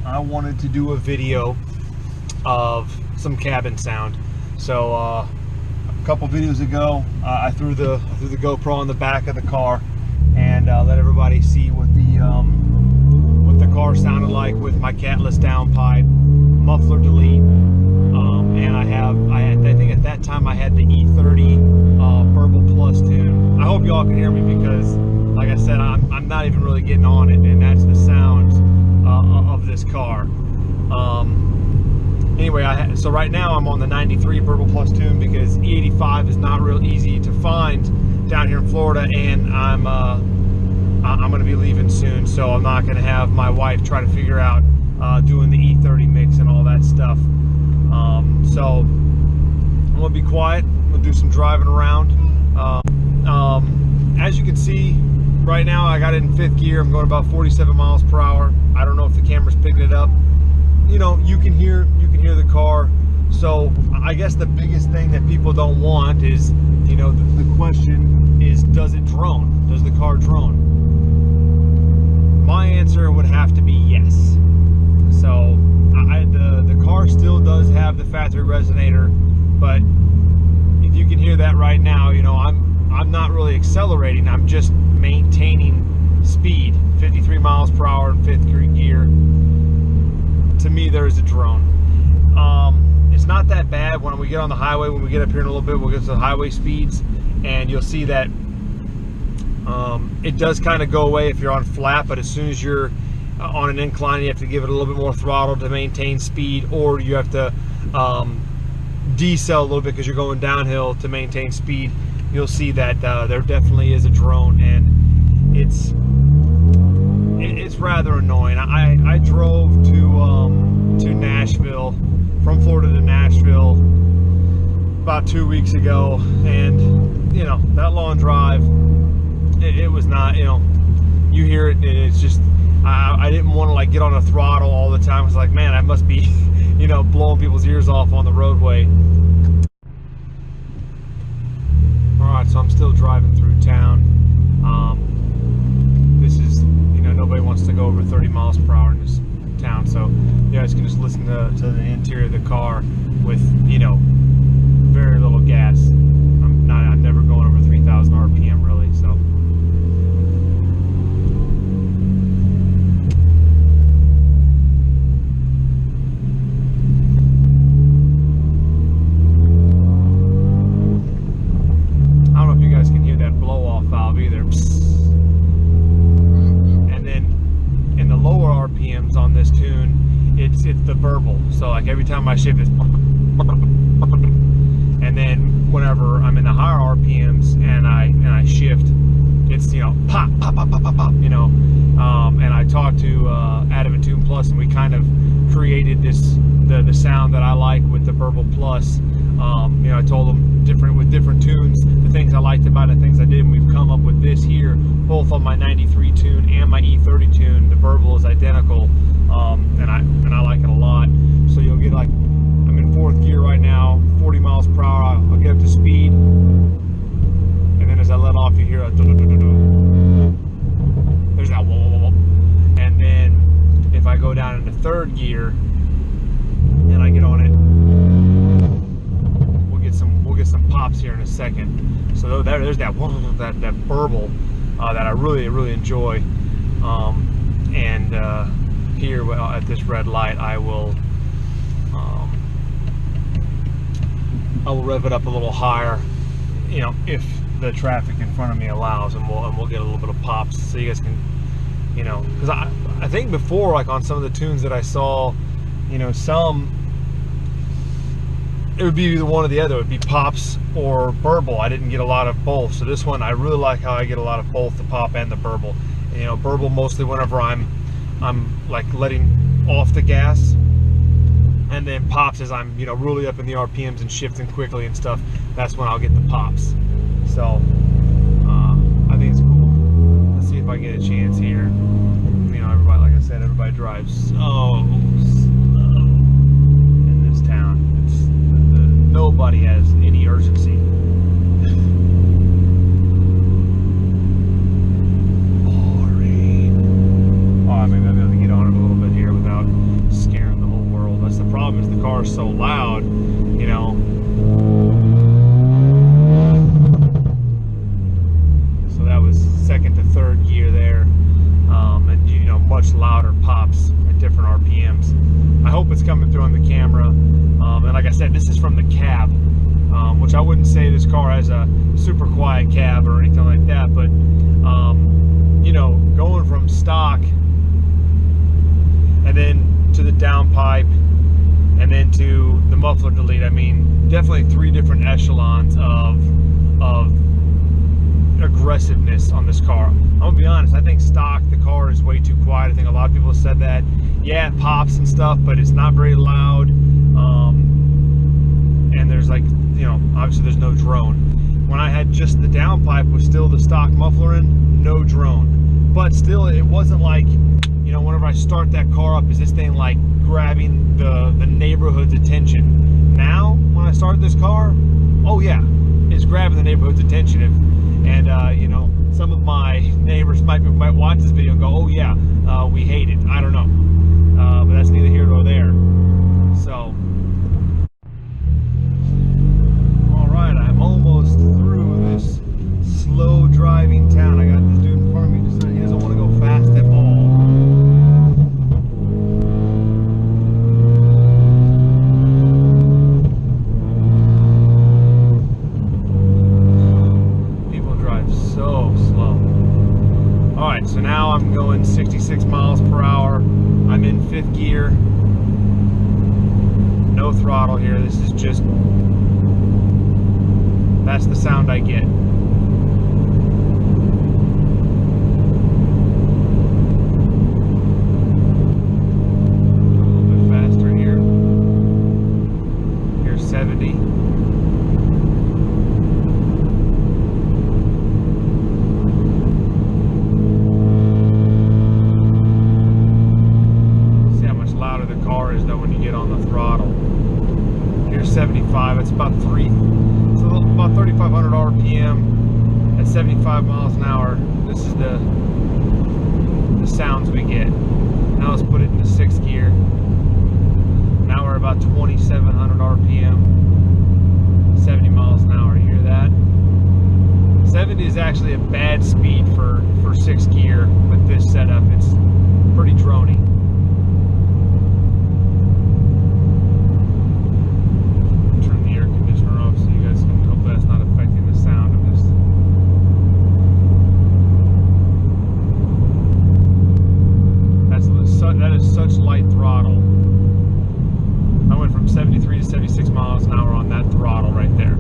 I wanted to do a video of some cabin sound. So a couple videos ago, I threw the GoPro on the back of the car and let everybody see what the car sounded like with my catless downpipe, muffler delete, and I think at that time I had the E30 burble plus tune. I hope y'all can hear me because, like I said, I'm not even really getting on it, and that's the sound of this car. Anyway, so right now I'm on the 93 burble plus tune because E85 is not real easy to find down here in Florida, and I'm going to be leaving soon, so I'm not going to have my wife try to figure out doing the E30 mix and all that stuff. So I'm going to be quiet. We'll do some driving around. As you can see, right now I got it in 5th gear. I'm going about 47 miles per hour. I don't know if the camera's picking it up. You know, you can hear the car. So I guess the biggest thing that people don't want is, you know, the question is, does it drone? Does the car drone? My answer would have to be yes. So the car still does have the factory resonator, but if you can hear that right now, you know, I'm not really accelerating. I'm just maintaining speed, 53 miles per hour in 5th gear. To me, there's a drone. It's not that bad when we get on the highway. When we get up here in a little bit, we'll get to the highway speeds, and you'll see that it does kind of go away if you're on flat, but as soon as you're on an incline, you have to give it a little bit more throttle to maintain speed, or you have to decel a little bit because you're going downhill to maintain speed. You'll see that there definitely is a drone, and it's rather annoying. I drove to Nashville, from Florida to Nashville, about 2 weeks ago, and you know, that long drive, it was not, you know, you hear it, and it's just, I didn't want to like get on a throttle all the time. It's like, man, I must be, you know, blowing people's ears off on the roadway. Alright, so I'm still driving through town. This is, you know, nobody wants to go over 30 miles per hour in this town, so you guys can just listen to the interior of the car with, you know, very little gas. I'm never going over 3,000 RPM really, so. I don't know if you guys can hear that blow-off valve either. And then in the lower RPMs on this tune, it's the burble. So like every time I shift, it's, and then whenever I'm in the higher RPMs and I shift, it's, you know, pop, pop, pop, pop, pop, pop, you know. And I talked to Adam at Tune Plus, and we kind of created the sound that I like with the burble plus. You know, I told them with different tunes, the things I liked about it, things I did, and we've come up with this here, both on my 93 tune and my E30 tune. The burble is identical, and I like it a lot. So you'll get, like, I'm in 4th gear right now, 40 miles per hour. I'll get up to speed, and then as I let off, you hear a there's that whoa, whoa, whoa. And then if I go down into 3rd gear and I get on it, we'll get some pops here in a second. So there's that burble that I really enjoy. And here at this red light, I will rev it up a little higher, you know, if the traffic in front of me allows, and we'll get a little bit of pops, so you guys can, you know, because I think before, like on some of the tunes that I saw, you know, it would be either one or the other. It would be pops or burble. I didn't get a lot of both. So this one, I really like how I get a lot of both, the pop and the burble. And, you know, burble mostly whenever I'm like letting off the gas, and then pops as I'm, you know, really up in the RPMs and shifting quickly and stuff. That's when I'll get the pops. So I think it's cool. Let's see if I get a chance here. You know, everybody, like I said, everybody drives so slow in this town. Nobody has any urgency. this car has a super quiet cab or anything like that, but you know, going from stock and then to the downpipe and then to the muffler delete, I mean, definitely 3 different echelons of aggressiveness on this car. I'm gonna be honest, I think stock, the car is way too quiet. I think a lot of people have said that. Yeah, it pops and stuff, but it's not very loud. And there's like, you know, obviously there's no drone. When I had just the downpipe with still the stock muffler in, no drone. But still, it wasn't like, you know, whenever I start that car up, is this thing like grabbing the neighborhood's attention? Now, when I start this car, oh yeah, it's grabbing the neighborhood's attention. And you know, some of my neighbors might watch this video and go, oh yeah, we hate it. I don't know. But that's neither here nor there. So, alright, I'm almost through this slow driving town. I got this dude in front of me just saying he doesn't want to go fast at all. Alright, so now I'm going 66 miles per hour. I'm in 5th gear. No throttle here. This is just, that's the sound I get. A little bit faster here. Here's 70. Though when you get on the throttle. Here's 75. It's about about 3,500 RPM at 75 miles an hour. This is the sounds we get. Now let's put it into 6th gear. Now we're about 2,700 RPM, 70 miles an hour. You hear that? 70 is actually a bad speed for 6th gear with this setup. It's pretty drony. That is such light throttle. I went from 73 to 76 miles an hour on that throttle right there.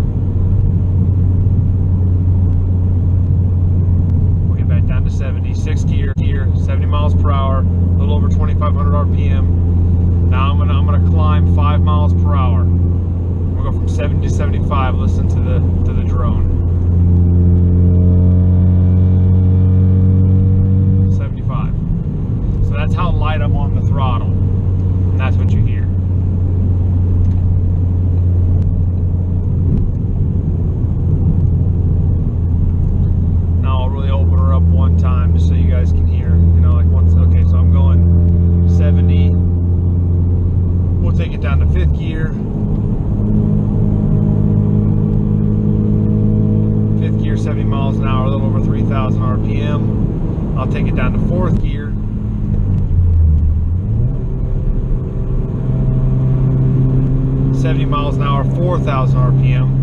We'll get back down to 70. 6th gear, 70 miles per hour, a little over 2,500 RPM. Now I'm gonna climb 5 miles per hour. We'll go from 70 to 75. Listen to the drone. 75. So that's how light I'm on the throttle, and that's what you hear. Now I'll really open her up one time just so you guys can hear, you know, like once. Okay, so I'm going 70. We'll take it down to 5th gear. 5th gear, 70 miles an hour, a little over 3,000 RPM. I'll take it down to 4th gear. 70 miles an hour, 4,000 RPM.